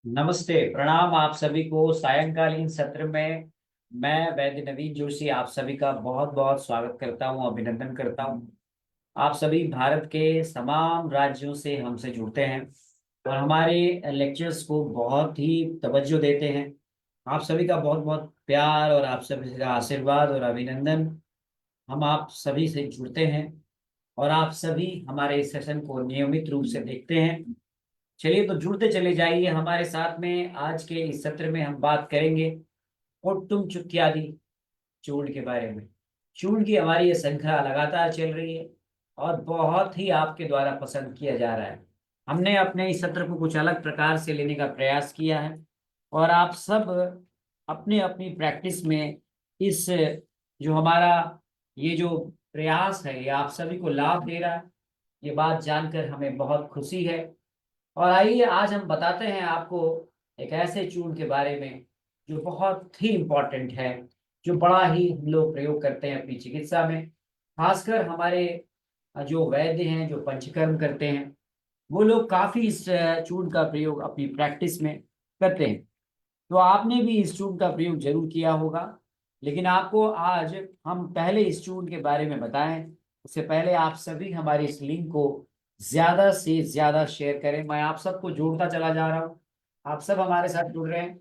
नमस्ते, प्रणाम आप सभी को। सायंकालीन सत्र में मैं वैद्य नवीन जोशी आप सभी का बहुत बहुत स्वागत करता हूं, अभिनंदन करता हूं। आप सभी भारत के तमाम राज्यों से हमसे जुड़ते हैं और हमारे लेक्चर्स को बहुत ही तवज्जो देते हैं। आप सभी का बहुत बहुत प्यार और आप सभी का आशीर्वाद और अभिनंदन। हम आप सभी से जुड़ते हैं और आप सभी हमारे इस सेशन को नियमित रूप से देखते हैं। चलिए तो जुड़ते चले जाइए हमारे साथ में। आज के इस सत्र में हम बात करेंगे कुट्टुम चुक्यादि चूर्ण के बारे में। चूर्ण की हमारी ये श्रृंखला लगातार चल रही है और बहुत ही आपके द्वारा पसंद किया जा रहा है। हमने अपने इस सत्र को कुछ अलग प्रकार से लेने का प्रयास किया है और आप सब अपने अपनी प्रैक्टिस में इस जो हमारा ये जो प्रयास है ये आप सभी को लाभ दे रहा है। ये बात जानकर हमें बहुत खुशी है। और आइए आज हम बताते हैं आपको एक ऐसे चूर्ण के बारे में जो बहुत ही इम्पोर्टेंट है, जो बड़ा ही हम लोग प्रयोग करते हैं अपनी चिकित्सा में। खासकर हमारे जो वैद्य हैं, जो पंचकर्म करते हैं, वो लोग काफी इस चूर्ण का प्रयोग अपनी प्रैक्टिस में करते हैं। तो आपने भी इस चूर्ण का प्रयोग जरूर किया होगा। लेकिन आपको आज हम पहले इस चूर्ण के बारे में बताएं, उससे पहले आप सभी हमारे इस लिंक को ज्यादा से ज्यादा शेयर करें। मैं आप सबको जोड़ता चला जा रहा हूँ, आप सब हमारे साथ जुड़ रहे हैं।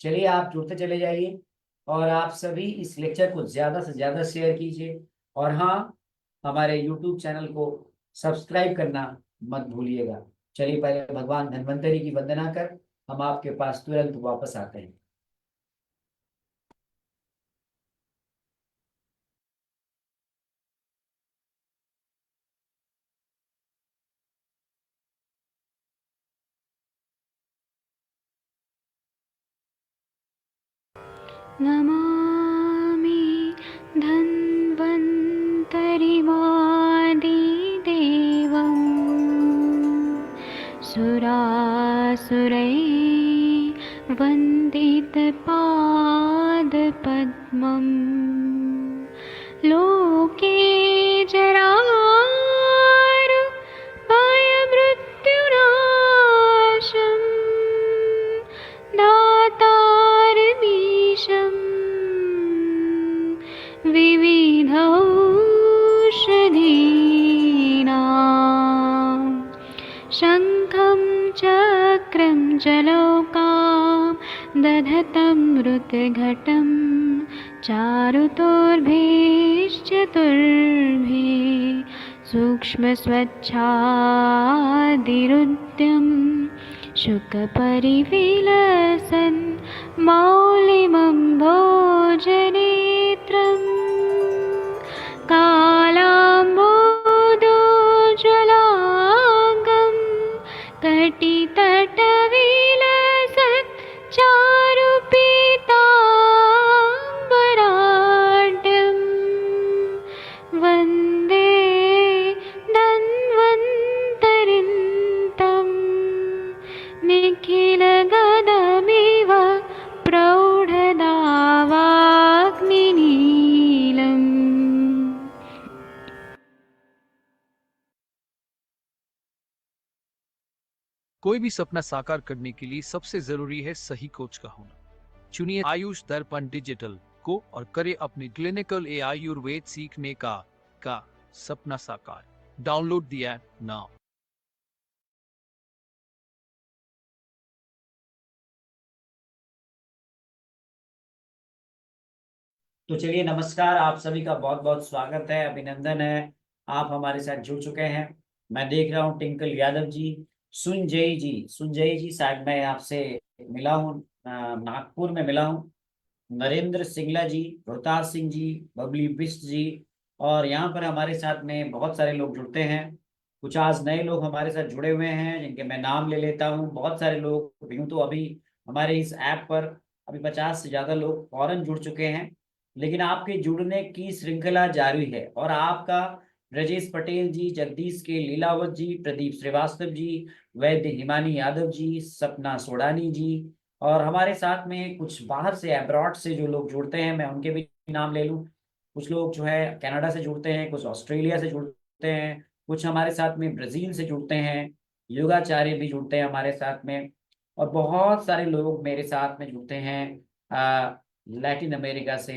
चलिए आप जुड़ते चले जाइए और आप सभी इस लेक्चर को ज्यादा से ज्यादा शेयर कीजिए। और हाँ, हमारे यूट्यूब चैनल को सब्सक्राइब करना मत भूलिएगा। चलिए पहले भगवान धन्वंतरी की वंदना कर हम आपके पास तुरंत वापस आते हैं। नमामि धन्वन्तरिमादिदेवम् सुरासुरैर्वन्दितपादपद्मम् लोके जरारुभयमृत्युनाशम् दातारमीशम् विविधौषधीनां शङ्खं चक्रं जलौकां दधतं मृतघटं चारुतोर्भिश्चतुर्भिः सूक्ष्मस्वच्छादिरुद्यं शुकपरिविलसन् मौलिमं भोजनेत्रम् कालाम्बोदोज्ज्वलाङ्गं कटितटविलसत् चारुपीताम्बराढ्यम् वन्दे धन्वन्तरिं निखिलगदमिव प्रौढदावाग्निनीलम्। कोई भी सपना साकार करने के लिए सबसे जरूरी है सही कोच का होना। चुनिए आयुष दर्पण डिजिटल को और करे अपने क्लिनिकल आयुर्वेद सीखने का सपना साकार। Download the app now. तो चलिए नमस्कार, आप सभी का बहुत बहुत स्वागत है, अभिनंदन है। आप हमारे साथ जुड़ चुके हैं। मैं देख रहा हूँ टिंकल यादव जी, सुनजय जी शायद मैं आपसे मिला हूँ, नागपुर में मिला हूँ। नरेंद्र सिंगला जी, रोहतास सिंह जी, बबली बिष्ट जी। और यहाँ पर हमारे साथ में बहुत सारे लोग जुड़ते हैं। कुछ आज नए लोग हमारे साथ जुड़े हुए हैं जिनके मैं नाम ले लेता हूँ। बहुत सारे लोग यूं तो अभी हमारे इस ऐप पर अभी 50 से ज्यादा लोग फौरन जुड़ चुके हैं। लेकिन आपके जुड़ने की श्रृंखला जारी है और आपका ब्रजेश पटेल जी, जगदीश के लीलावत जी, प्रदीप श्रीवास्तव जी, वैद्य हिमानी यादव जी, सपना सोडानी जी, और हमारे साथ में कुछ बाहर से अब्रॉड से जो लोग जुड़ते हैं मैं उनके भी नाम ले लूं। कुछ लोग जो है कनाडा से जुड़ते हैं, कुछ ऑस्ट्रेलिया से जुड़ते हैं, कुछ हमारे साथ में ब्राजील से जुड़ते हैं। योगाचार्य भी जुड़ते हैं हमारे साथ में। और बहुत सारे लोग मेरे साथ में जुड़ते हैं लैटिन अमेरिका से।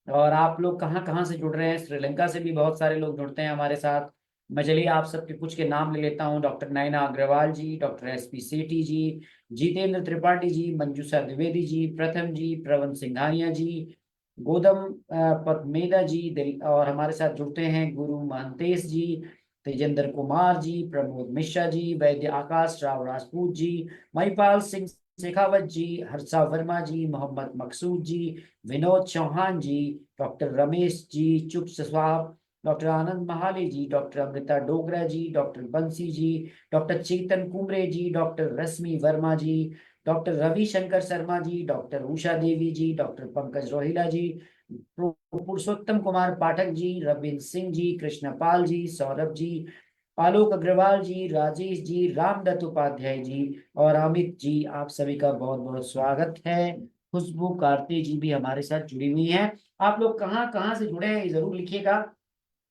और आप लोग कहाँ कहाँ से जुड़ रहे हैं, श्रीलंका से भी बहुत सारे लोग जुड़ते हैं हमारे साथ। मैं चलिए आप सबके कुछ के नाम ले लेता हूँ। डॉक्टर नैना अग्रवाल जी, डॉक्टर SP सेठी जी, जितेंद्र त्रिपाठी जी, मंजूषा द्विवेदी जी, प्रथम जी, प्रवन सिंघानिया जी, गोदम पद्मेदा जी और हमारे साथ जुड़ते हैं गुरु महंतेश जी, तेजेंद्र कुमार जी, प्रमोद मिश्रा जी, वैद्य आकाश राव राजपूत जी, महिपाल सिंह शेखावत जी, हर्षा वर्मा जी, मोहम्मद मकसूद जी, विनोद चौहान जी, डॉक्टर रमेश जी चुप साहब, डॉक्टर आनंद महाले जी, डॉक्टर अमृता डोगरा जी, डॉक्टर बंसी जी, डॉक्टर चेतन कुमरे जी, डॉक्टर रश्मि वर्मा जी, डॉक्टर रविशंकर शर्मा जी, डॉक्टर उषा देवी जी, डॉक्टर पंकज रोहिला जी, पुरुषोत्तम कुमार पाठक जी, रविंद्र सिंह जी, कृष्णपाल जी, सौरभ जी, आलोक अग्रवाल जी, राजेश जी, रामदत्त उपाध्याय जी और अमित जी, आप सभी का बहुत बहुत स्वागत है। खुशबू कार्ती जी भी हमारे साथ जुड़ी हुई हैं। आप लोग कहाँ कहाँ से जुड़े हैं ये जरूर लिखिएगा।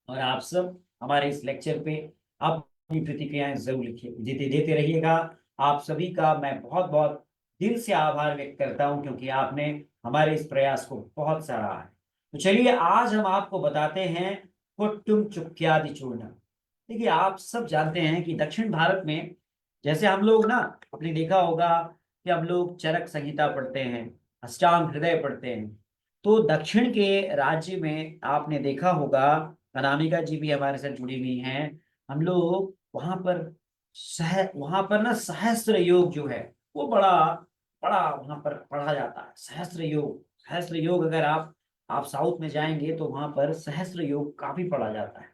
और आप सब हमारे इस लेक्चर पे अपनी प्रतिक्रियाएं जरूर लिखिए, देते देते रहिएगा। आप सभी का मैं बहुत बहुत दिल से आभार व्यक्त करता हूं, क्योंकि आपने हमारे इस प्रयास को बहुत सराहा है। तो चलिए आज हम आपको बताते हैं कुट्टुम चुक्यादि चूर्ण। देखिए आप सब जानते हैं कि दक्षिण भारत में, जैसे हम लोग ना, आपने देखा होगा कि हम लोग चरक संहिता पढ़ते हैं, अष्टांग हृदय पढ़ते हैं। तो दक्षिण के राज्य में आपने देखा होगा, अनामिका जी भी हमारे साथ जुड़ी हुई हैं, हम लोग वहां पर ना सहस्त्र योग जो है वो बड़ा बड़ा वहां पर पढ़ा जाता है। सहस्त्र योग, सहस्त्र योग अगर आप साउथ में जाएंगे तो वहां पर सहस्त्र योग काफी पढ़ा जाता है।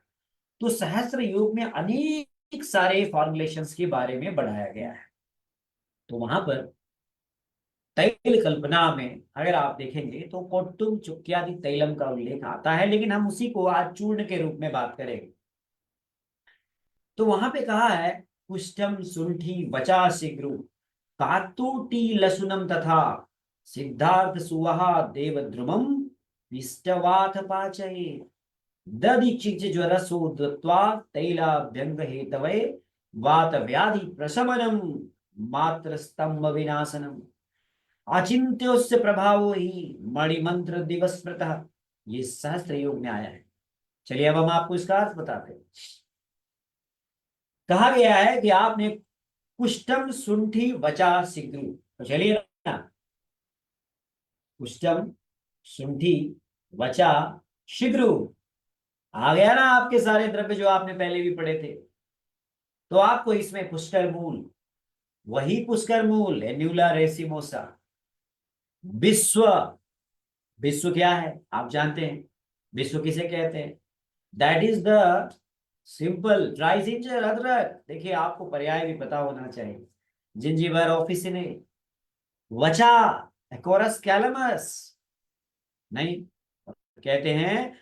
तो सहस्त्र योग में अनेक सारे फॉर्मुलेशंस के बारे में बढ़ाया गया है। तो वहां पर तैल कल्पना में अगर आप देखेंगे तो कोट्टुम चुक्यादि तैलम का उल्लेख आता है, लेकिन हम उसी को आज चूर्ण के रूप में बात करेंगे। तो वहां पे कहा है कुष्ठम सुंठी वचा शिग्रु कातुटी लसुनम तथा सिद्धार्थ सुवहा देवद्रुमम विष्टवाथ पाचये दधिचिच ज्वरसो दत्वा तैलाभ्यंग हेतवे वात व्याधि प्रशमनम मात्र स्तंभ विनाशनम अचिंत्योस्य प्रभावो ही मणिमंत्र दिवस प्रतः। ये सहस्त्र योग में आया है। चलिए अब हम आपको इसका अर्थ बताते हैं। कहा गया है कि आपने कुष्ठम सुंठी वचा सिग्रु, तो चलिए ना, कुष्ठम सुंठी वचा शिग्रु आ गया ना आपके सारे द्रव्य जो आपने पहले भी पढ़े थे। तो आपको इसमें पुष्कर मूल, वही पुष्कर मूल एन्यूला रेसिमोसा, विश्व, विश्व क्या है आप जानते हैं, विश्व किसे कहते हैं? That is the simple try ginger अदरक। देखिए आपको पर्याय भी पता होना चाहिए। जिंजीबर ऑफिसिने, वचा एकोरस कैलमस, नहीं, कहते हैं,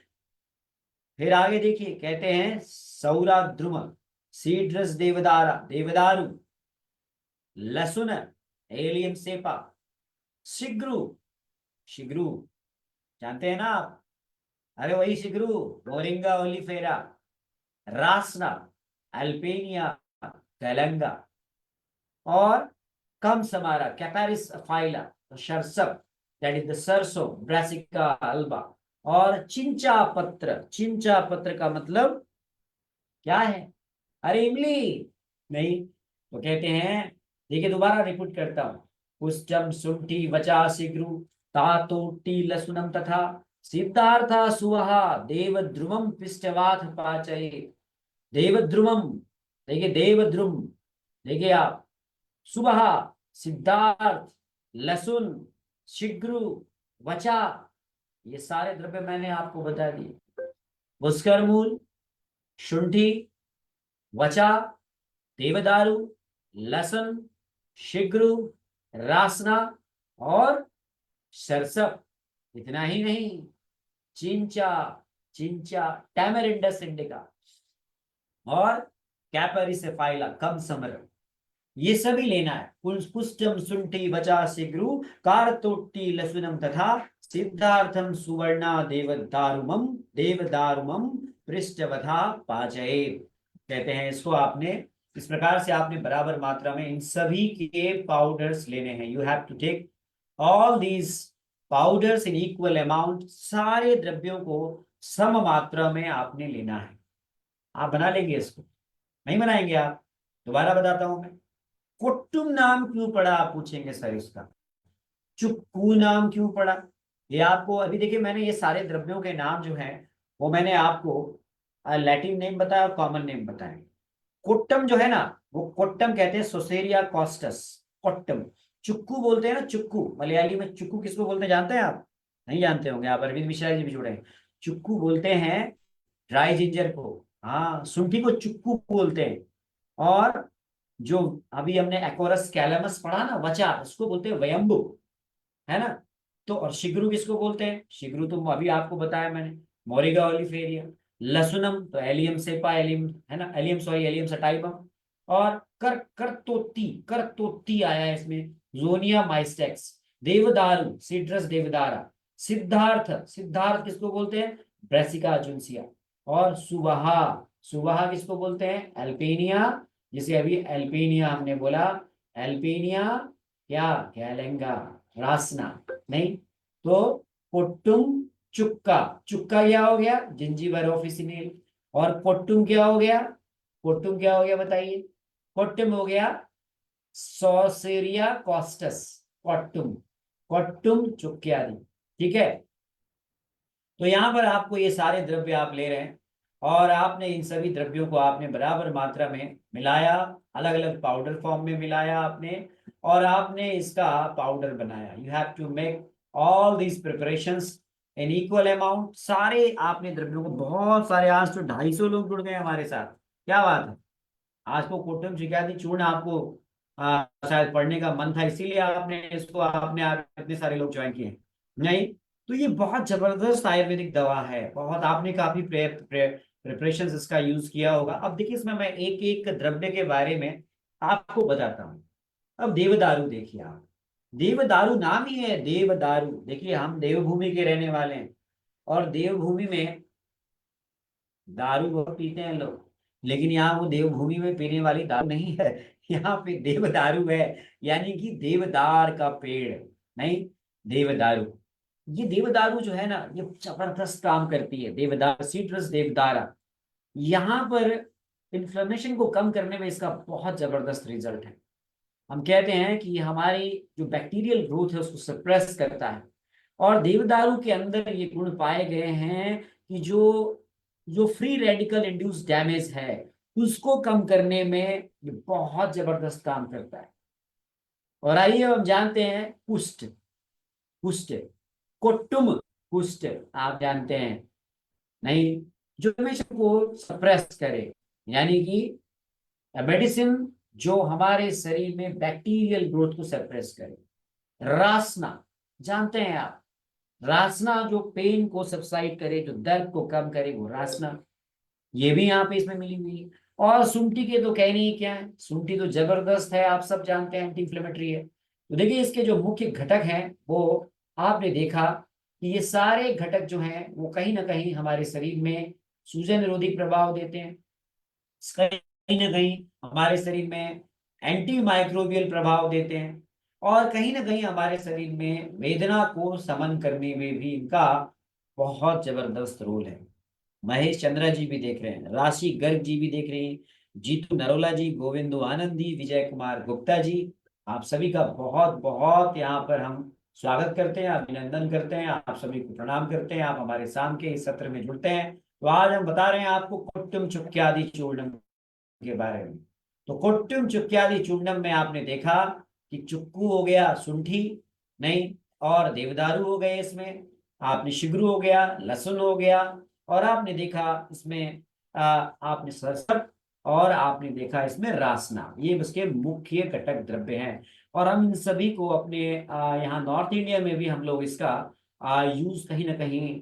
फिर आगे देखिए कहते हैं सौरा ध्रुम, सीड्रस देवदारा देवदारू, लसुन एलियम सेपा, शिग्रु, शिग्रु जानते हैं ना आप, अरे वही शिग्रु, मोरिंगा ओलिफेरा, रासना, अल्पेनिया, तेलंगा और कम समारा कैपारिस फाइला, शरसप दैट इज द सरसों, ब्रासिका अल्बा और चिंचा पत्र। चिंचा पत्र का मतलब क्या है? अरे इमली, नहीं, तो कहते हैं, देखिए दोबारा रिपीट करता हूं, कुष्ठम शुंठी वचा शिग्रु तातोटी लसुनम तथा सिद्धार्था सुवहा देवद्रुमम पिष्टवाथ पाचये। देवद्रुमम, देखिए देवद्रुम, देखिए आप, सुबह, सिद्धार्थ, लसुन, शिग्रु, वचा, ये सारे द्रव्य मैंने आपको बता दिए। पुष्कर मूल, शुंठी, वचा, देवदारू, लसन, शिग्रु, रासना और सरसप। इतना ही नहीं, चिंचा, चिंचा टैमरिंडस इंडिका और कैपरिसेफाइला कम समर, ये सभी लेना है। पुष्टम सुंठी वचा शिग्रु कारतोट्टी लसुनम तथा सिद्धार्थम सुवर्णा देवदारुमम देवदारुमम पृष्ठवधा पाचये। कहते हैं इसको आपने इस प्रकार से आपने बराबर मात्रा में इन सभी के पाउडर्स लेने हैं। You have to take all these powders in equal amount. सारे द्रव्यों को सम मात्रा में आपने लेना है। आप बना लेंगे इसको? नहीं बनाएंगे आप? दोबारा बताता हूं मैं। कुट्टुम नाम क्यों पड़ा, आप पूछेंगे सर इसका। चुक्कू नाम क्यों पड़ा? ये आपको अभी देखिए, मैंने ये सारे द्रव्यों के नाम जो हैं वो मैंने आपको लैटिन नेम बताया और कॉमन नेम बताया। कोट्टम जो है ना, वो कोट्टम कहते हैं सोसेरिया कॉस्टस, कोट्टम। चुक्कू बोलते हैं ना, चुक्कू मलयाली में चुक्कू किसको बोलते हैं जानते हैं आप? नहीं जानते होंगे आप, अरविंद मिश्रा जी भी जुड़े हैं। चुक्कू बोलते हैं ड्राई जिंजर को। हाँ, शुंठी को चुक्कू बोलते हैं। और जो अभी हमने एकोरस कैलमस पढ़ा ना, वचा, उसको बोलते हैं वयम्बु, है ना। तो और शिगरू किसको बोलते हैं? शिगरू तो अभी आपको बताया मैंने, मोरिगा ओलिफेरिया। लसुनम तो एलियम सेपा, एलियम है ना, एलियम सॉरी एलियम सटाइबम। और करतोती, करतोती आया है इसमें, जोनिया माइस्टेक्स। देवदारू सिट्रस देवदारा। सिद्धार्थ, सिद्धार्थ किसको बोलते हैं? ब्रेसिका जुन्सिया। और सुबहा, सुबहा किसको बोलते हैं? एल्पेनिया, जिसे अभी एल्पेनिया हमने बोला। एल्पेनिया क्या, कैलेंगा, रासना नहीं। तो पोट्टुम चुक्का, चुक्का क्या हो गया? जिंजीबर ऑफिसिनेल। और पोट्टुम क्या हो गया? पोट्टुम क्या हो गया बताइए? पोट्टुम हो गया सॉसेरिया कॉस्टस, कोट्टुम, कोट्टुम चुक्क्यादि। ठीक है। तो यहां पर आपको ये सारे द्रव्य आप ले रहे हैं और आपने इन सभी द्रव्यों को आपने बराबर मात्रा में मिलाया, अलग अलग पाउडर फॉर्म में मिलाया आपने, और आपने इसका पाउडर बनाया। You have to make all these preparations in equal amount. सारे आपने द्रव्यों को, बहुत सारे, आज तो 250 लोग जुड़ गए हमारे साथ। क्या बात है। आज को कोट्टम चिकादी चूर्ण आपको शायद पढ़ने का मन था, इसीलिए आपने इसको आपने आप इतने सारे लोग ज्वाइन किए। नहीं तो ये बहुत जबरदस्त आयुर्वेदिक दवा है, बहुत आपने काफी प्रिपरेशन इसका यूज किया होगा। अब देखिए इसमें मैं एक एक द्रव्य के बारे में आपको बताता हूँ। अब देवदारू देखिए आप, देवदारू नाम ही है देवदारू। देखिए हम देवभूमि के रहने वाले हैं और देवभूमि में दारू बहुत पीते हैं लोग, लेकिन यहाँ वो देवभूमि में पीने वाली दारू नहीं है, यहाँ पे देवदारू है, यानी कि देवदार का पेड़। नहीं, देवदारू। ये देवदारू जो है ना, ये जबरदस्त काम करती है। देवदार सीट्रस देवदारा, यहाँ पर इन्फ्लेमेशन को कम करने में इसका बहुत जबरदस्त रिजल्ट है। हम कहते हैं कि ये हमारी जो बैक्टीरियल ग्रोथ है उसको सप्रेस करता है। और देवदारू के अंदर ये गुण पाए गए हैं कि जो जो फ्री रेडिकल इंड्यूस डैमेज है उसको कम करने में ये बहुत जबरदस्त काम करता है। और आइए हम जानते हैं कुष्ठ, कुष्ठ, कोट्टुम कुष्ठ आप जानते हैं? नहीं, जो हमेशा को सप्रेस करे, यानी कि मेडिसिन जो हमारे शरीर में बैक्टीरियल ग्रोथ को सप्रेस करे। रासना जानते हैं आप? रासना जो पेन को सबसाइड करे, जो दर्द को कम करे, वो रासना, ये भी यहाँ पे इसमें मिली हुई है। और सुंठी के तो कहने ही क्या है, सुंठी तो जबरदस्त है, आप सब जानते हैं एंटी इंफ्लेमेटरी है। तो देखिए इसके जो मुख्य घटक हैं वो आपने देखा कि ये सारे घटक जो हैं वो कहीं ना कहीं हमारे शरीर में सूजन निरोधी प्रभाव देते हैं, कहीं ना कहीं हमारे शरीर में एंटी माइक्रोबियल प्रभाव देते हैं, और कहीं ना कहीं हमारे शरीर में वेदना को समन करने में भी इनका बहुत जबरदस्त रोल है। महेश चंद्रा जी भी देख रहे हैं, राशि गर्ग जी भी देख रहे हैं, जीतू नरोला जी, गोविंदो आनंदी, विजय कुमार गुप्ता जी, आप सभी का बहुत बहुत यहाँ पर हम स्वागत करते हैं, अभिनंदन करते हैं, आप सभी को प्रणाम करते हैं। आप हमारे शाम के इस सत्र में जुड़ते हैं। तो आज हम बता रहे हैं आपको कुट्टुम चुक्क्यादि चूर्णम के बारे में। तो कुट्टुम चुक्क्यादि चूर्णम में आपने देखा कि चुक्कू हो गया, सुंठी नहीं, और देवदारू हो गए, इसमें आपने शिगरू हो गया, लहसुन हो गया, और आपने देखा इसमें आपने सरसट, और आपने देखा इसमें रासना। ये उसके मुख्य घटक द्रव्य हैं। और हम इन सभी को अपने यहाँ नॉर्थ इंडिया में भी हम लोग इसका यूज कहीं ना कहीं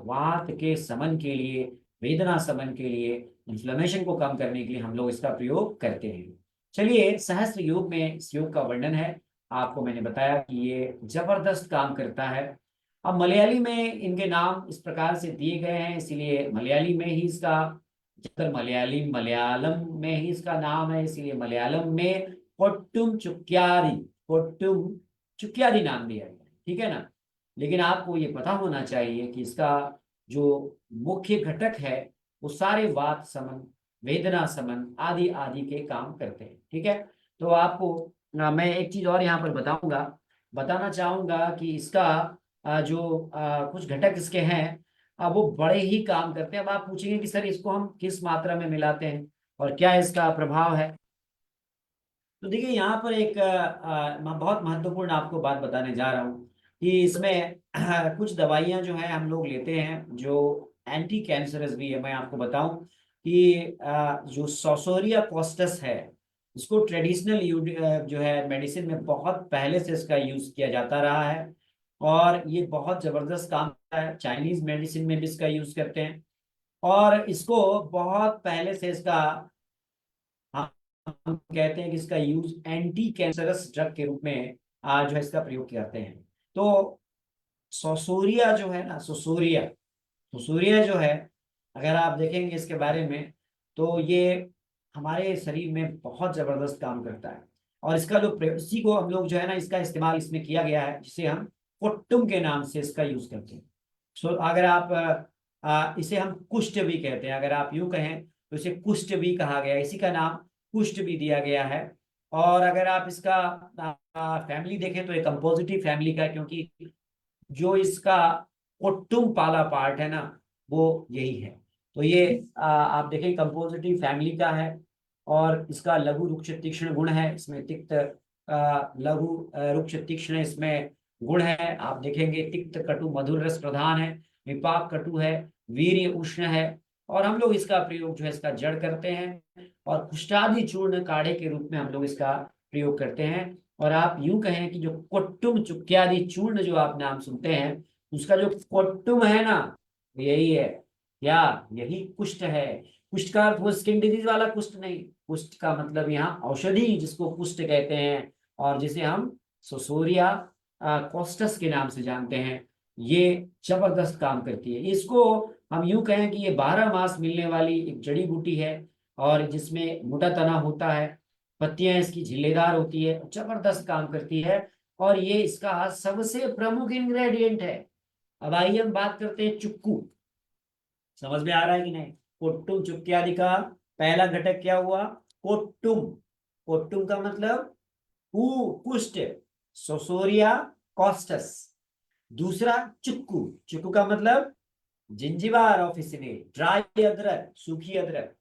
वात के समन के लिए, वेदना समन के लिए, इन्फ्लेमेशन को कम करने के लिए हम लोग इसका प्रयोग करते हैं। चलिए, सहस्त्र योग में इस योग का वर्णन है। आपको मैंने बताया कि ये जबरदस्त काम करता है। अब मलयाली में इनके नाम इस प्रकार से दिए गए हैं, इसीलिए मलयाली में ही इसका मलयालम में ही इसका नाम है, इसलिए मलयालम में कोट्टुम चुक्यादी, कोट्टुम चुक्यादी नाम दिया गया है, ठीक है ना। लेकिन आपको ये पता होना चाहिए कि इसका जो मुख्य घटक है वो सारे वात समन, वेदना समन आदि आदि के काम करते हैं, ठीक है। तो आपको मैं एक चीज और यहाँ पर बताना चाहूंगा कि इसका जो कुछ घटक इसके हैं, अब वो बड़े ही काम करते हैं। अब आप पूछेंगे कि सर इसको हम किस मात्रा में मिलाते हैं और क्या इसका प्रभाव है। तो देखिए यहाँ पर एक मैं बहुत महत्वपूर्ण आपको बात बताने जा रहा हूँ कि इसमें कुछ दवाइयाँ जो है हम लोग लेते हैं जो एंटी कैंसरस भी है। मैं आपको बताऊं कि जो सॉसोरिया कॉस्टस है, इसको ट्रेडिशनल जो है मेडिसिन में बहुत पहले से इसका यूज किया जाता रहा है और ये बहुत जबरदस्त काम करता है। चाइनीज मेडिसिन में भी इसका यूज करते हैं और इसको बहुत पहले से इसका हम कहते हैं कि इसका यूज एंटी कैंसरस ड्रग के रूप में आज जो है इसका प्रयोग करते हैं। तो सोसूरिया जो है ना, सोसूरिया सुसूरिया जो है, अगर आप देखेंगे इसके बारे में तो ये हमारे शरीर में बहुत जबरदस्त काम करता है और इसका जो इसी को हम लोग जो है ना, इसका इस्तेमाल इसमें किया गया है जिसे हम कोट्टुम के नाम से इसका यूज करते हैं। सो अगर आप इसे हम कुष्ठ भी कहते हैं, अगर आप यूं कहें तो इसे कुष्ठ भी कहा गया है, इसी का नाम कुष्ठ भी दिया गया है। और अगर आप इसका फैमिली देखें तो ये कंपोजिटिव फैमिली का है, क्योंकि जो इसका कोट्टुम पाला पार्ट है ना वो यही है। तो ये आप देखें कंपोजिटिव फैमिली का है और इसका लघु रुक्ष तीक्ष्ण गुण है, इसमें तिक्त लघु रुक्ष तीक्ष्ण इसमें गुण है। आप देखेंगे तिक्त कटु मधुर रस प्रधान है, विपाक कटु है, वीर्य उष्ण है। और हम लोग इसका प्रयोग जो है इसका जड़ करते हैं और कुष्ठादि चूर्ण काढ़े के रूप में हम लोग इसका प्रयोग करते हैं। और आप यूं कहें कि जो कोट्टुम चुक्यादि चूर्ण जो आप नाम सुनते हैं, उसका जो कोट्टुम है ना यही है, क्या यही कुष्ठ है। कुष्ठ का अर्थ वो स्किन डिजीज वाला कुष्ठ नहीं, कुष्ठ का मतलब यहाँ औषधि जिसको कुष्ठ कहते हैं और जिसे हम सोसोरिया कोस्टस के नाम से जानते हैं, ये जबरदस्त काम करती है। इसको हम यूं कहें कि ये 12 मास मिलने वाली एक जड़ी बूटी है और जिसमें मोटा तना होता है, पत्तियां इसकी झिल्लेदार होती है, जबरदस्त काम करती है और ये इसका सबसे प्रमुख इंग्रेडिएंट है। अब आइए हम बात करते हैं चुक्कू। समझ में आ रहा है कि नहीं। कोट्टुम चुक्की का पहला घटक क्या हुआ, कोट्टुम। कोट्टुम का मतलब कुष्ठ, सोसोरिया कॉस्टस। दूसरा चुक्कू, चुक्कू का मतलब जिंजीबार ऑफिसिनेल, ड्राई अदरक, सूखी अदरक।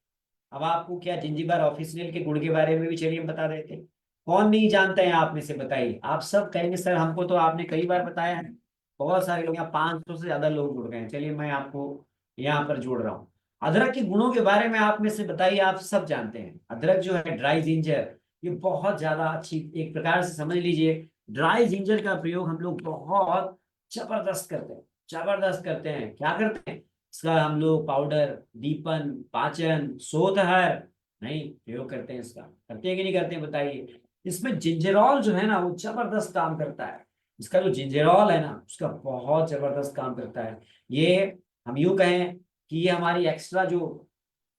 अब आपको क्या जिंजीबार ऑफिसिनेल के गुण के बारे में भी चलिए हम बता देते हैं। कौन नहीं जानते हैं आप में से, बताइए। आप सब कहेंगे सर हमको तो आपने कई बार बताया है। बहुत सारे लोग, यहाँ 500 से ज्यादा लोग जुड़ गए हैं। चलिए मैं आपको यहाँ पर जोड़ रहा हूँ। अदरक के गुणों के बारे में आप में से बताइए, आप सब जानते हैं अदरक जो है ड्राई जिंजर, ये बहुत ज्यादा अच्छी, एक प्रकार से समझ लीजिए ड्राई जिंजर का प्रयोग हम लोग बहुत जबरदस्त करते हैं, जबरदस्त करते हैं। क्या करते हैं, इसका हम लोग पाउडर, दीपन, पाचन, सोतहर नहीं प्रयोग करते हैं। इसका करते हैं कि नहीं करते हैं, बताइए। इसमें जिंजरॉल जो है ना वो जबरदस्त काम करता है। इसका जो जिंजरॉल है ना उसका बहुत जबरदस्त काम करता है। ये हम यूं कहें कि ये हमारी एक्स्ट्रा जो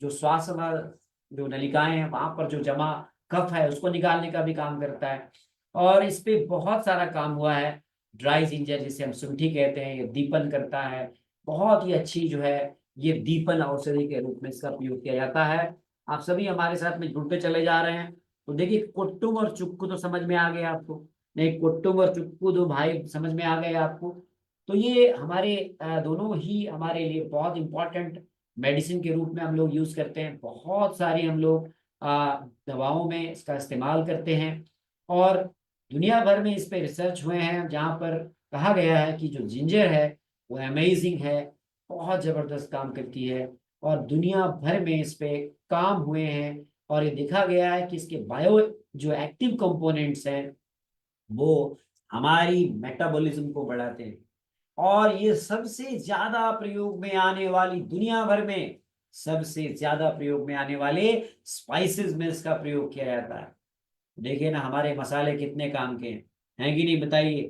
जो श्वास जो नलिकाएं हैं वहां पर जो जमा कफ है उसको निकालने का भी काम करता है। और इस पे बहुत सारा काम हुआ है। ड्राई जिंजर जिसे हम शुंठी कहते हैं, ये दीपन करता है। बहुत ही अच्छी जो है ये दीपन औषधि के रूप में इसका प्रयोग किया जाता है। आप सभी हमारे साथ में जुड़ते चले जा रहे हैं। तो देखिए कुट्टुम और चुक्कू तो समझ में आ गए आपको, नहीं कुट्टुम और चुक्कू दो भाई समझ में आ गए आपको। तो ये हमारे दोनों ही हमारे लिए बहुत इंपॉर्टेंट मेडिसिन के रूप में हम लोग यूज करते हैं। बहुत सारी हम लोग दवाओं में इसका इस्तेमाल करते हैं और दुनिया भर में इस पे रिसर्च हुए हैं जहाँ पर कहा गया है कि जो जिंजर है वो अमेजिंग है, बहुत जबरदस्त काम करती है और दुनिया भर में इस पे काम हुए हैं। और ये देखा गया है कि इसके बायो जो एक्टिव कंपोनेंट्स हैं वो हमारी मेटाबॉलिज्म को बढ़ाते हैं। और ये सबसे ज्यादा प्रयोग में आने वाली, दुनिया भर में सबसे ज्यादा प्रयोग में आने वाले स्पाइसेस में इसका प्रयोग किया जाता है। देखिए ना हमारे मसाले कितने काम के हैं कि नहीं, बताइए।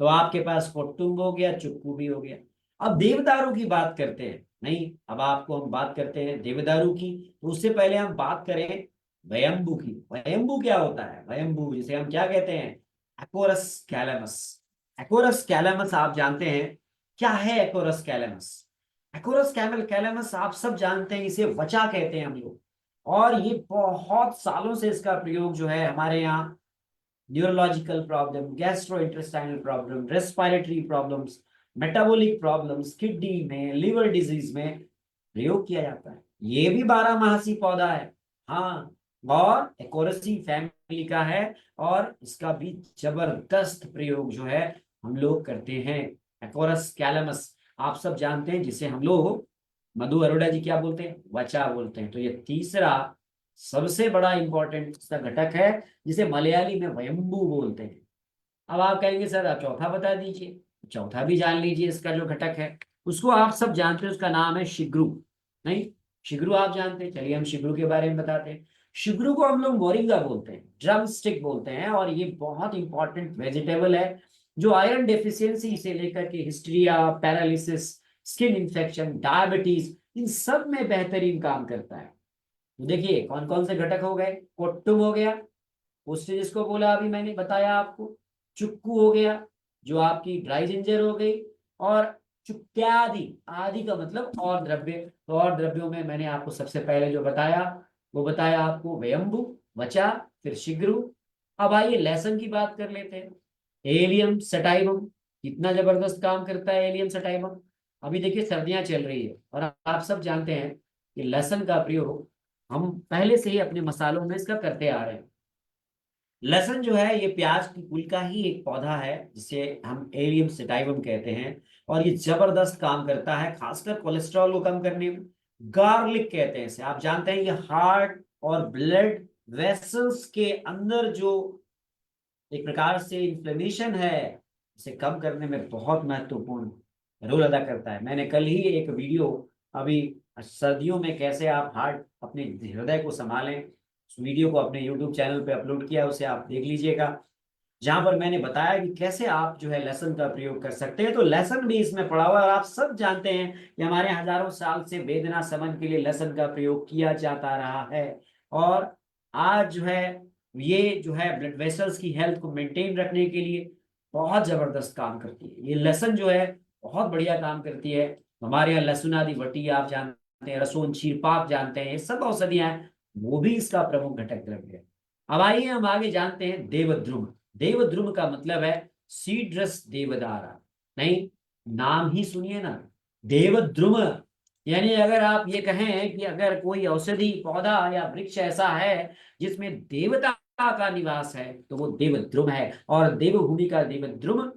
तो आपके पास कोट्टुम हो गया, चुक्कू भी हो गया। अब देवदारू की बात करते हैं। नहीं, अब आपको हम बात करते हैं देवदारू की, तो उससे पहले हम बात करें वयम्बू की। वयम्बू क्या होता है? वयम्बू जिसे हम क्या कहते हैं? Acorus calamus. एकोरस कैलेमस आप जानते हैं क्या है? Acorus calamus, Acorus camel calamus आप सब जानते हैं, इसे वचा कहते हैं हम लोग। और ये बहुत सालों से इसका प्रयोग जो है हमारे यहाँ neurological problem, gastro intestinal problem, respiratory problems, metabolic problems, kidney में, लिवर डिजीज में प्रयोग किया जाता है। ये भी 12 मासी पौधा है। हाँ, और एकोरसी फैमिली का है, और इसका भी जबरदस्त प्रयोग जो है हम लोग करते हैं। एकोरस कैलेमस आप सब जानते हैं, जिसे हम लोग, मधु अरोड़ा जी क्या बोलते हैं? वचा बोलते हैं। तो ये तीसरा सबसे बड़ा इंपॉर्टेंट इसका घटक है, जिसे मलयाली में वयम्बू बोलते हैं। अब आप कहेंगे सर आप चौथा बता दीजिए। चौथा भी जान लीजिए, इसका जो घटक है उसको आप सब जानते हैं, उसका नाम है शिग्रू। नहीं, शिग्रू आप जानते हैं? चलिए हम शिग्रू के बारे में बताते हैं। शिग्रू को हम लोग मोरिंगा बोलते हैं, ड्रम स्टिक बोलते हैं, और ये बहुत इंपॉर्टेंट वेजिटेबल है, जो आयरन डेफिशिएंसी से लेकर के hysteria, paralysis, skin infection, diabetes, इन सब में बेहतरीन काम करता है। तो देखिए कौन कौन से घटक हो गए। कोट्टुम हो गया, उससे जिसको बोला अभी मैंने बताया आपको। चुक्कू हो गया, जो आपकी ड्राई जिंजर हो गई। और चुक्त्यादि, आदि का मतलब और द्रव्य। तो और द्रव्यों में मैंने आपको सबसे पहले जो बताया वो बताया आपको वेयम्बु, वचा, फिर शिग्रू। अब आइए लहसुन की बात कर लेते हैं। एलियम सटाइवम, कितना जबरदस्त काम करता है एलियम सटाइवम। अभी देखिए सर्दियां चल रही है, और आप सब जानते हैं कि लहसुन का प्रयोग हम पहले से ही अपने मसालों में इसका करते आ रहे हैं। लहसुन जो है ये प्याज की कुल का ही एक पौधा है, जिसे हम एलियम सेटाइवम कहते हैं। और ये जबरदस्त काम करता है, खासकर कोलेस्ट्रॉल को कम करने में। गार्लिक कहते हैं इसे, आप जानते हैं ये हार्ट और ब्लड वेसल्स के अंदर जो एक प्रकार से इन्फ्लेमेशन है, इसे कम करने में बहुत महत्वपूर्ण रोल अदा करता है। मैंने कल ही एक वीडियो, अभी सर्दियों में कैसे आप हार्ट, अपने हृदय को संभालें, उस वीडियो को अपने यूट्यूब चैनल पे अपलोड किया, उसे आप देख लीजिएगा, जहां पर मैंने बताया कि कैसे आप जो है लहसुन का प्रयोग कर सकते हैं। तो लहसुन भी इसमें पड़ा हुआ है, और आप सब जानते हैं कि हमारे हजारों साल से वेदना शमन के लिए लहसुन का प्रयोग किया जाता रहा है। और आज जो है ये जो है ब्लड वेसल्स की हेल्थ को मेंटेन रखने के लिए बहुत जबरदस्त काम करती है। ये लहसुन जो है बहुत बढ़िया काम करती है। हमारे यहाँ लहसुन आदि वटी आप जानते हैं, रसोन चीरपाक जानते हैं, ये सब औषधियां हैं, वो भी इसका प्रमुख घटक द्रव्य है। अब आइए हम आगे जानते हैं देवद्रुम। देवद्रुम का मतलब है सीड्रस देवदारा। नहीं, नाम ही सुनिए ना, देवद्रुम। यानी अगर आप ये कहें कि अगर कोई औषधि पौधा या वृक्ष ऐसा है जिसमें देवता का निवास है, तो वो देवद्रुम है। और देवभूमि का देवद्रुम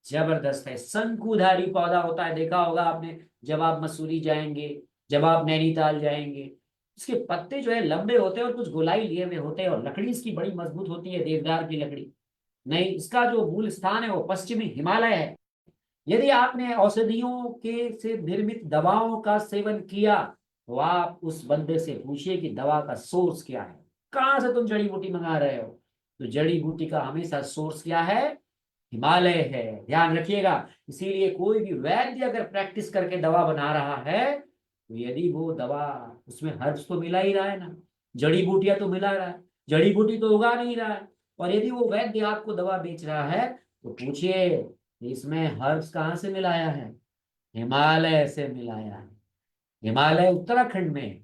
जबरदस्त है। शंकुधारी पौधा होता है, देखा होगा आपने जब आप मसूरी जाएंगे, जब आप नैनीताल जाएंगे। इसके पत्ते जो है लंबे होते हैं और कुछ गोलाई लिए हुए होते हैं, और लकड़ी इसकी बड़ी मजबूत होती है, देवदार की लकड़ी। नहीं, इसका जो मूल स्थान है वो पश्चिमी हिमालय है। यदि आपने औषधियों के से निर्मित दवाओं का सेवन किया, तो आप उस बंदे से पूछिए कि दवा का सोर्स क्या है, कहां से तुम जड़ी बूटी मंगा रहे हो। तो जड़ी बूटी का हमेशा सोर्स क्या है? हिमालय है, ध्यान रखिएगा। इसीलिए कोई भी वैद्य अगर प्रैक्टिस करके दवा बना रहा है, तो यदि वो दवा, उसमें हर्ब्स तो मिला ही रहा है ना, जड़ी बूटियां तो मिला रहा है, जड़ी बूटी तो उगा नहीं रहा है। और यदि वो वैद्य आपको दवा बेच रहा है, तो पूछिए इसमें हर्ब्स कहाँ से मिलाया है? हिमालय से मिलाया है। हिमालय उत्तराखंड में है।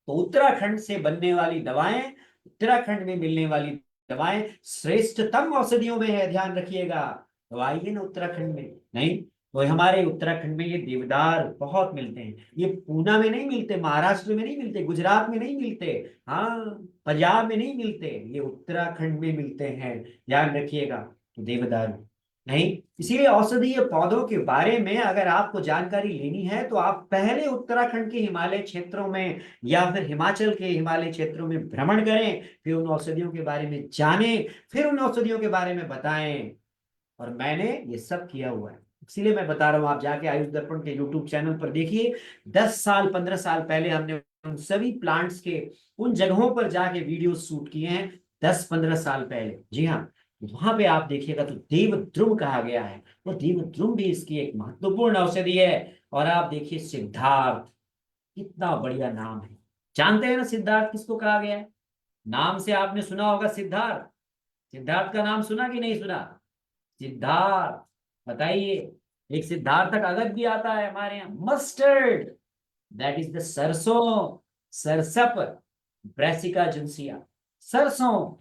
तो उत्तराखंड से बनने वाली दवाएं, उत्तराखंड में मिलने वाली दवाएं श्रेष्ठतम औषधियों में है, ध्यान रखिएगा। तो आइए ना उत्तराखंड में। नहीं, तो हमारे उत्तराखंड में ये देवदार बहुत मिलते हैं। ये पूना में नहीं मिलते, महाराष्ट्र में नहीं मिलते, गुजरात में नहीं मिलते, हाँ, पंजाब में नहीं मिलते, ये उत्तराखंड में मिलते हैं, ध्यान रखिएगा। तो देवदार नहीं, इसीलिए औषधीय पौधों के बारे में अगर आपको जानकारी लेनी है, तो आप पहले उत्तराखंड के हिमालय क्षेत्रों में या फिर हिमाचल के हिमालय क्षेत्रों में भ्रमण करें, फिर उन औषधियों के बारे में जानें, फिर उन औषधियों के बारे में बताएं। और मैंने ये सब किया हुआ है, इसीलिए मैं बता रहा हूं। आप जाके आयुष दर्पण के यूट्यूब चैनल पर देखिए, 10 साल 15 साल पहले हमने उन सभी प्लांट्स के उन जगहों पर जाके वीडियो शूट किए हैं, 10 15 साल पहले। जी हाँ, वहां पे आप देखिएगा तो देवद्रुम कहा गया है। वो देवद्रुम भी इसकी एक महत्वपूर्ण औषधि है। और आप देखिए सिद्धार्थ, कितना बढ़िया नाम है। जानते हैं ना सिद्धार्थ किसको कहा गया है? नाम से आपने सुना होगा सिद्धार्थ। सिद्धार्थ का नाम सुना कि नहीं सुना? सिद्धार्थ, बताइए। एक सिद्धार्थ का अलग भी आता है हमारे यहाँ, मस्टर्ड, दैट इज द सरसों, सरसप, ब्रेसिका जिनसिया, सरसों।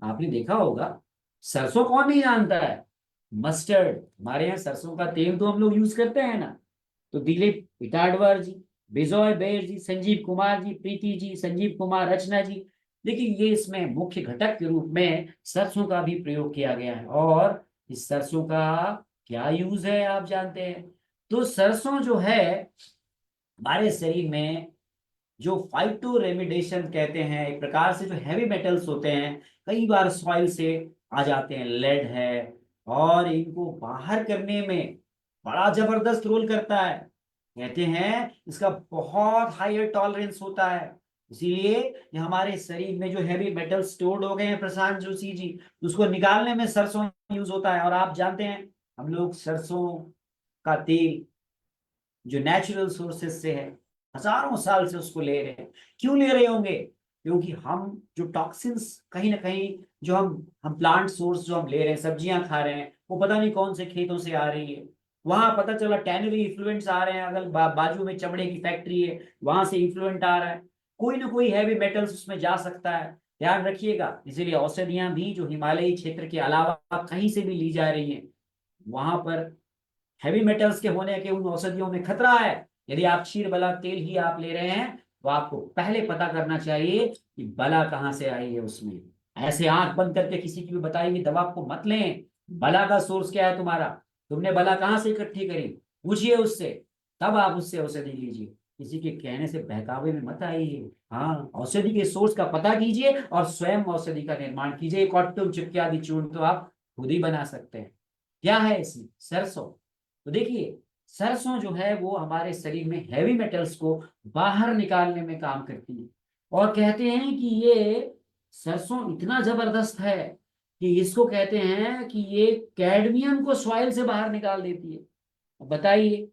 आपने देखा होगा, सरसों कौन नहीं जानता है? मस्टर्ड, हमारे यहाँ सरसों का तेल तो हम लोग यूज करते हैं ना। तो दिलीप इटाडवार जी, बिजॉय बेर जी, संजीव कुमार जी, प्रीति जी, संजीव कुमार, रचना जी, देखिए ये इसमें मुख्य घटक के रूप में सरसों का भी प्रयोग किया गया है। और इस सरसों का क्या यूज है आप जानते हैं? तो सरसों जो है हमारे शरीर में जो फाइटो रेमिडेशन कहते हैं, एक प्रकार से जो हैवी मेटल्स होते हैं, कई बार सॉइल से आ जाते हैं, लेड है, और इनको बाहर करने में बड़ा जबरदस्त रोल करता है। कहते हैं इसका बहुत हायर टॉलरेंस होता है। इसीलिए ये हमारे शरीर में जो हैवी मेटल स्टोर्ड हो गए हैं प्रशांत जोशी जी, उसको निकालने में सरसों यूज होता है। और आप जानते हैं हम लोग सरसों का तेल जो नेचुरल सोर्सेस से है, हजारों साल से उसको ले रहे हैं। क्यों ले रहे होंगे? क्योंकि हम जो टॉक्सिन्स कहीं ना कहीं, जो हम प्लांट सोर्स जो हम ले रहे हैं, सब्जियां खा रहे हैं, वो पता नहीं कौन से खेतों से आ रही है। वहां पता चला टैनरी इफ्लुएंट्स आ रहे हैं, अगर बाजू में चमड़े की फैक्ट्री है, वहां से इफ्लुएंट आ रहा है। कोई ना कोई हैवी मेटल्स उसमें जा सकता है, ध्यान रखिएगा। इसीलिए औषधियां भी जो हिमालयी क्षेत्र के अलावा कहीं से भी ली जा रही हैं, वहां पर हैवी मेटल्स के होने के उन औषधियों में खतरा है। यदि आप क्षीर बला तेल ही आप ले रहे हैं, तो आपको पहले पता करना चाहिए कि बला कहाँ से आई है उसमें। ऐसे आंख बंद करके किसी की भी बताई हुई दवा को मत लें। बला का सोर्स क्या है तुम्हारा? तुमने बला कहाँ से इकट्ठी करी, पूछिए उससे, तब आप उससे औषधि लीजिए। किसी के कहने से बहकावे में मत आइए। हाँ, औषधि के सोर्स का पता कीजिए और स्वयं औषधि का निर्माण कीजिए। कॉटन चिपके आदि चूर्ण तो आप खुद ही बना सकते हैं। क्या है इसमें? सरसों। तो देखिए, सरसों जो है वो हमारे शरीर में हैवी मेटल्स को बाहर निकालने में काम करती है। और कहते हैं कि ये सरसों इतना जबरदस्त है कि इसको कहते हैं कि ये कैडमियम को सॉइल से बाहर निकाल देती है। अब बताइए,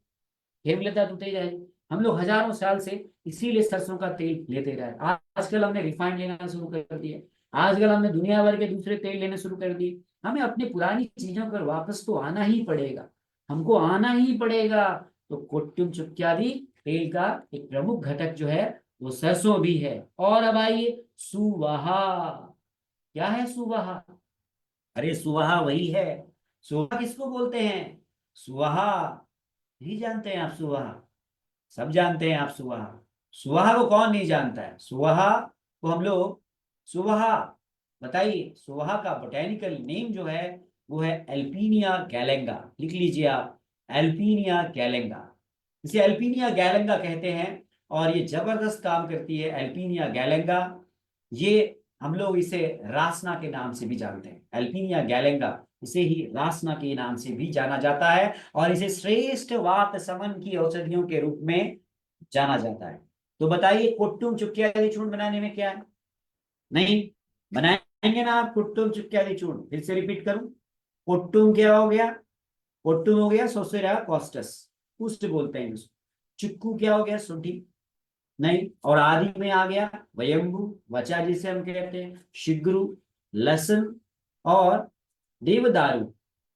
हेमलता तुतेजा है, हम लोग हजारों साल से इसीलिए सरसों का तेल लेते रहे। आजकल हमने रिफाइंड लेना शुरू कर दिया, आजकल हमने दुनिया भर के दूसरे तेल लेने शुरू कर दिए। हमें अपनी पुरानी चीजों पर वापस तो आना ही पड़ेगा, हमको आना ही पड़ेगा। तो कुट्टुम चुक्यादि तेल का एक प्रमुख घटक जो है वो सरसों भी है। और अब आइए सुवाहा। क्या है सुवाहा? अरे सुवाहा वही है। सुवाहा किसको बोलते हैं? सुवाहा, नहीं जानते हैं आप सुवाहा? सब जानते हैं आप सुवाहा। सुवाहा को कौन नहीं जानता है? सुवाहा को हम लोग, सुवाहा, बताइए, सुवाहा का बोटेनिकल नेम जो है वो है एल्पीनिया गैलेंगा। लिख लीजिए आप, एल्पीनिया गैलेंगा। इसे एल्पीनिया गैलेंगा कहते हैं। और ये जबरदस्त काम करती है एल्पीनिया गैलेंगा। ये हम लोग इसे रासना के नाम से भी जानते हैं, एल्पीनिया गैलेंगा, इसे ही रासना के नाम से भी जाना जाता है। और इसे श्रेष्ठ वात समन की औषधियों के रूप में जाना जाता है। तो बताइए, कुट्टुम चुक्की आदि चूर्ण बनाने में क्या है? नहीं बनाएंगे ना आप कुट्टुम चुक्की आदि चूर्ण? फिर से रिपीट करूं, कुट्टुम क्या हो गया? कुट्टुम हो गया सोसेरा कॉस्टस, पुष्ट बोलते हैं उसको। चिक्कू क्या हो गया? शुंठी। नहीं, और आदि में आ गया वयंबु, वचा जिसे हम कहते हैं, शिग्रु, लहसुन, और देवदारू,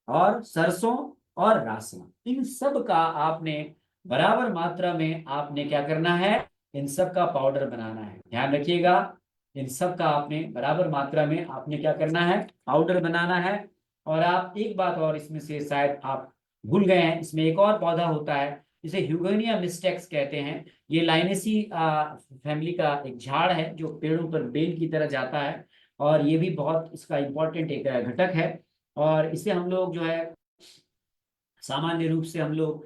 और सरसों, और रासना। इन सब का आपने बराबर मात्रा में आपने क्या करना है? इन सब का पाउडर बनाना है। ध्यान रखिएगा, इन सब का आपने बराबर मात्रा में आपने क्या करना है? पाउडर बनाना है। और आप एक बात और इसमें से शायद आप भूल गए हैं, इसमें एक और पौधा होता है जिसे ह्यूगेनिया मिस्टेक्स कहते हैं। ये लाइनेसी फैमिली का एक झाड़ है जो पेड़ों पर बेल की तरह जाता है। और ये भी बहुत इसका इम्पोर्टेंट एक घटक है। और इसे हम लोग जो है सामान्य रूप से हम लोग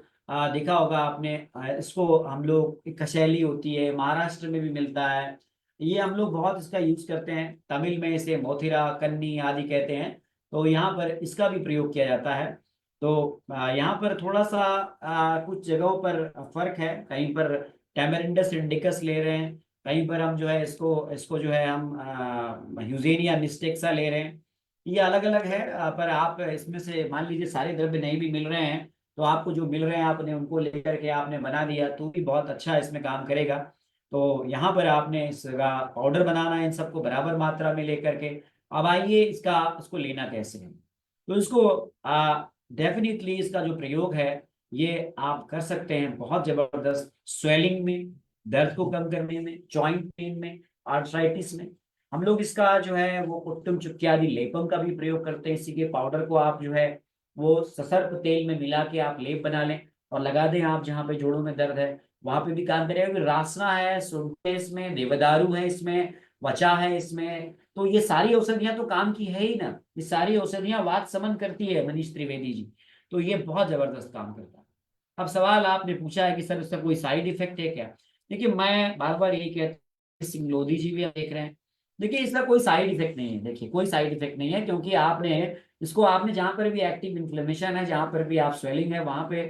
देखा होगा आपने, इसको हम लोग, एक कशैली होती है, महाराष्ट्र में भी मिलता है। ये हम लोग बहुत इसका यूज करते हैं। तमिल में इसे मोथिरा कन्नी आदि कहते हैं। तो यहाँ पर इसका भी प्रयोग किया जाता है। तो यहाँ पर थोड़ा सा कुछ जगहों पर फर्क है। कहीं पर टैमरिंडस इंडिकस ले रहे हैं, कहीं पर हम जो है इसको इसको जो है हम ह्यूजेनिया मिस्टेक्सा ले रहे हैं। ये अलग अलग है। पर आप इसमें से मान लीजिए सारे द्रव्य नहीं भी मिल रहे हैं, तो आपको जो मिल रहे हैं आपने उनको लेकर के आपने बना दिया तो भी बहुत अच्छा इसमें काम करेगा। तो यहाँ पर आपने इसका पाउडर बनाना है, इन सबको बराबर मात्रा में लेकर के। अब आइए इसको लेना कैसे है। तो इसको डेफिनेटली इसका जो प्रयोग है ये आप कर सकते हैं बहुत जबरदस्त स्वेलिंग में, दर्द को कम करने में, जॉइंट पेन में, आर्थराइटिस में। हम लोग इसका जो है वो कुट्टुम चुक्क्यादि लेपम का भी प्रयोग करते हैं। इसी के पाउडर को आप जो है वो ससर्प तेल में मिला के आप लेप बना लें और लगा दें आप जहाँ पे जोड़ों में दर्द है वहां पे भी काम करेगा। क्योंकि रासना है, सुंठ है इसमें, देवदारू है इसमें, वचा है इसमें, तो ये सारी औषधियां तो काम की है ही ना। ये सारी औषधियां वात समन करती है मनीष त्रिवेदी जी। तो ये बहुत जबरदस्त काम करता है। अब सवाल आपने पूछा है कि सर इसका कोई साइड इफेक्ट है क्या। देखिए मैं बार बार यही कहता हूँ, सिंगलोदी जी भी आप देख रहे हैं, देखिए इसका कोई साइड इफेक्ट नहीं है। देखिए कोई साइड इफेक्ट नहीं है, क्योंकि आपने जहां पर भी एक्टिव इन्फ्लेमेशन है, जहां पर भी आप स्वेलिंग है, वहां पे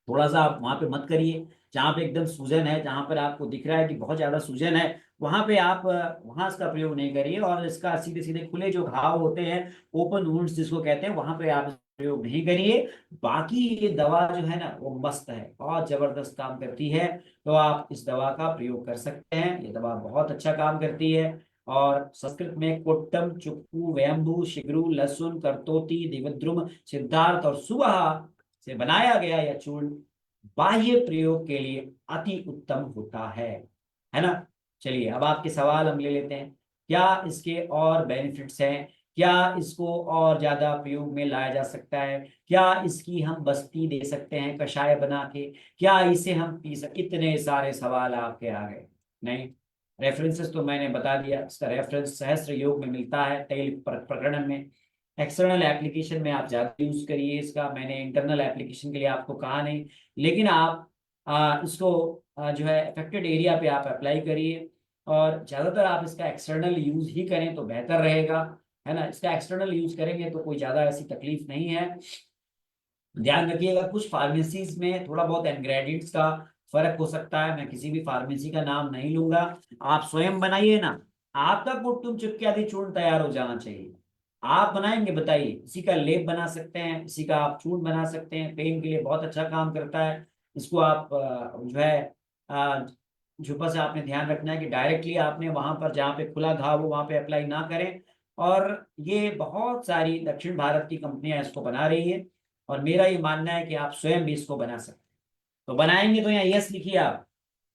थोड़ा सा आप वहां पे मत करिए। जहां पे एकदम सूजन है, जहां पर आपको दिख रहा है कि बहुत ज्यादा सूजन है, वहां पे आप वहां इसका प्रयोग नहीं करिए। और इसका सीधे सीधे खुले जो घाव होते हैं, ओपन वुंड्स जिसको कहते हैं, वहां पे आप इसका प्रयोग नहीं करिए। बाकी ये दवा जो है ना वो मस्त है, बहुत जबरदस्त काम करती है। तो आप इस दवा का प्रयोग कर सकते हैं, ये दवा बहुत अच्छा काम करती है। और संस्कृत में कोट्टम चुक्कू व्यंभू शिग्रू लहसुन करतोती दिवद्रुम सिद्धार्थ और सुबह से बनाया गया यह चूर्ण बाह्य प्रयोग के लिए अति उत्तम होता है ना। चलिए अब आपके सवाल हम ले लेते हैं। क्या इसके और बेनिफिट्स हैं, क्या इसको और ज्यादा प्रयोग में लाया जा सकता है, क्या इसकी हम बस्ती दे सकते हैं कषाय बना के, क्या इसे हम पी सकते, इतने सारे सवाल आपके आ गए। नहीं, रेफरेंसेस तो मैंने बता दिया। इसका रेफरेंस सहस्त्र योग में मिलता है, तैल प्रकरण में। एक्सटर्नल एप्लीकेशन में आप ज्यादा यूज करिए इसका, मैंने इंटरनल एप्लीकेशन के लिए आपको कहा नहीं। लेकिन आप इसको जो है अफेक्टेड एरिया पे आप अप्लाई करिए। और ज्यादातर आप इसका एक्सटर्नल यूज ही करें तो बेहतर रहेगा, है ना। इसका एक्सटर्नल यूज करेंगे तो कोई ज्यादा ऐसी तकलीफ नहीं है। ध्यान रखिएगा कुछ फार्मेसीज में थोड़ा बहुत इंग्रेडिएंट्स का फर्क हो सकता है, मैं किसी भी फार्मेसी का नाम नहीं लूंगा। आप स्वयं बनाइए ना, आपका कुट्टुम चुक्क्यादि चूर्ण तैयार हो जाना चाहिए। आप बनाएंगे, बताइए। इसी का लेप बना सकते हैं, इसी का आप चूर्ण बना सकते हैं, पेन के लिए बहुत अच्छा काम करता है। इसको आप जो है अ, झुपा से आपने ध्यान रखना है कि डायरेक्टली आपने वहां पर जहाँ पे खुला घाव हो वहां पे अप्लाई ना करें। और ये बहुत सारी दक्षिण भारत की कंपनियां इसको बना रही है, और मेरा ये मानना है कि आप स्वयं भी इसको बना सकते हैं। तो बनाएंगे तो यहाँ यस लिखिए आप,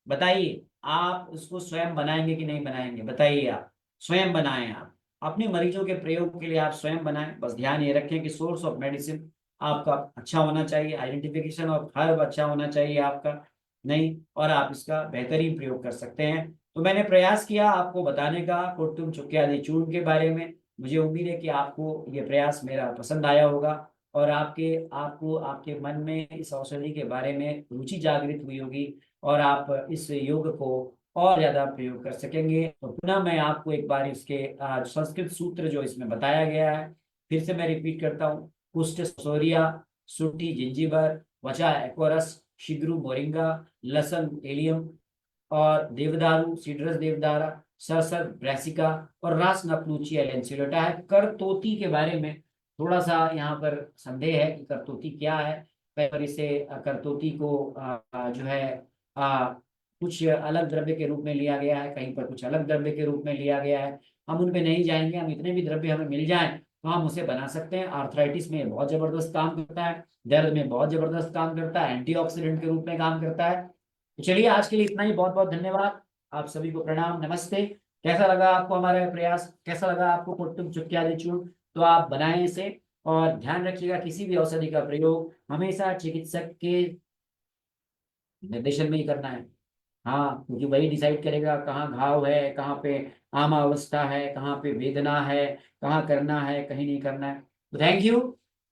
बताइए आप इसको स्वयं बनाएंगे कि नहीं बनाएंगे, बताइए। आप स्वयं बनाएं, आप अपने मरीजों के प्रयोग के लिए आप स्वयं बनाएं। बस ध्यान ये रखें कि सोर्स ऑफ मेडिसिन आपका अच्छा होना चाहिए, आइडेंटिफिकेशन ऑफ हर्ब अच्छा होना चाहिए आपका, नहीं, और आप इसका बेहतरीन प्रयोग कर सकते हैं। तो मैंने प्रयास किया आपको बताने का कुट्टुम चुक्क्यादि चूर्ण के बारे में। मुझे उम्मीद है कि आपको ये प्रयास मेरा पसंद आया होगा, और आपको आपके मन में इस औषधि के बारे में रुचि जागृत हुई होगी, और आप इस योग को और ज्यादा प्रयोग कर सकेंगे। तो पुनः मैं आपको एक बार इसके संस्कृत सूत्र जो इसमें बताया गया है फिर से मैं रिपीट करता हूँ। कुष्ठ सोरिया, सुंठी जिंजीबर, वचा एक्वरस, शिग्रू मोरिंगा, लसन एलियम, और देवदारू सीड्रस देवदारा, सरसर ब्रासिका, और रास नपलूची एलेंसिलोटा है। करतोती के बारे में थोड़ा सा यहाँ पर संदेह है कि करतोती क्या है। कई बार इसे करतोती को जो है आ, कुछ अलग द्रव्य के रूप में लिया गया है, कहीं पर कुछ अलग द्रव्य के रूप में लिया गया है। हम उनपे नहीं जाएंगे, हम इतने भी द्रव्य हमें मिल जाएं तो हम उसे बना सकते हैं। आर्थराइटिस में बहुत जबरदस्त काम करता है, दर्द में बहुत जबरदस्त काम करता है, एंटीऑक्सीडेंट के रूप में काम करता है। तो चलिए आज के लिए इतना ही, बहुत बहुत धन्यवाद। आप सभी को प्रणाम, नमस्ते। कैसा लगा आपको हमारा यह प्रयास, कैसा लगा आपको कुट्टुम चुक्क्यादि चूर्ण। तो आप बनाएं इसे, और ध्यान रखिएगा किसी भी औषधि का प्रयोग हमेशा चिकित्सक के निर्देशन में ही करना है। हाँ, क्योंकि वही डिसाइड करेगा कहाँ घाव है, कहाँ पे आम अवस्था है, कहाँ पे वेदना है, कहाँ करना है, कहीं नहीं करना है। तो थैंक यू।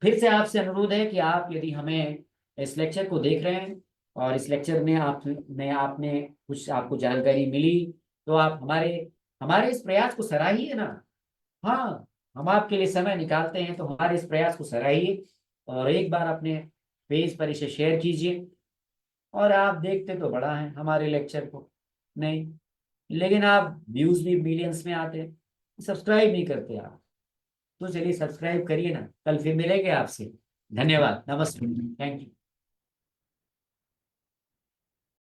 फिर से आपसे अनुरोध है कि आप यदि हमें इस लेक्चर को देख रहे हैं और इस लेक्चर में आपने कुछ आपको जानकारी मिली, तो आप हमारे हमारे इस प्रयास को सराहिए ना। हाँ, हम आपके लिए समय निकालते हैं, तो हमारे इस प्रयास को सराहिए और एक बार अपने पेज पर इसे शेयर कीजिए। और आप देखते तो बड़ा है हमारे लेक्चर को, नहीं, लेकिन आप व्यूज भी मिलियंस में आते हैं, सब्सक्राइब नहीं करते आप। तो चलिए सब्सक्राइब करिए ना। कल फिर मिलेंगे आपसे। धन्यवाद, नमस्ते, थैंक यू।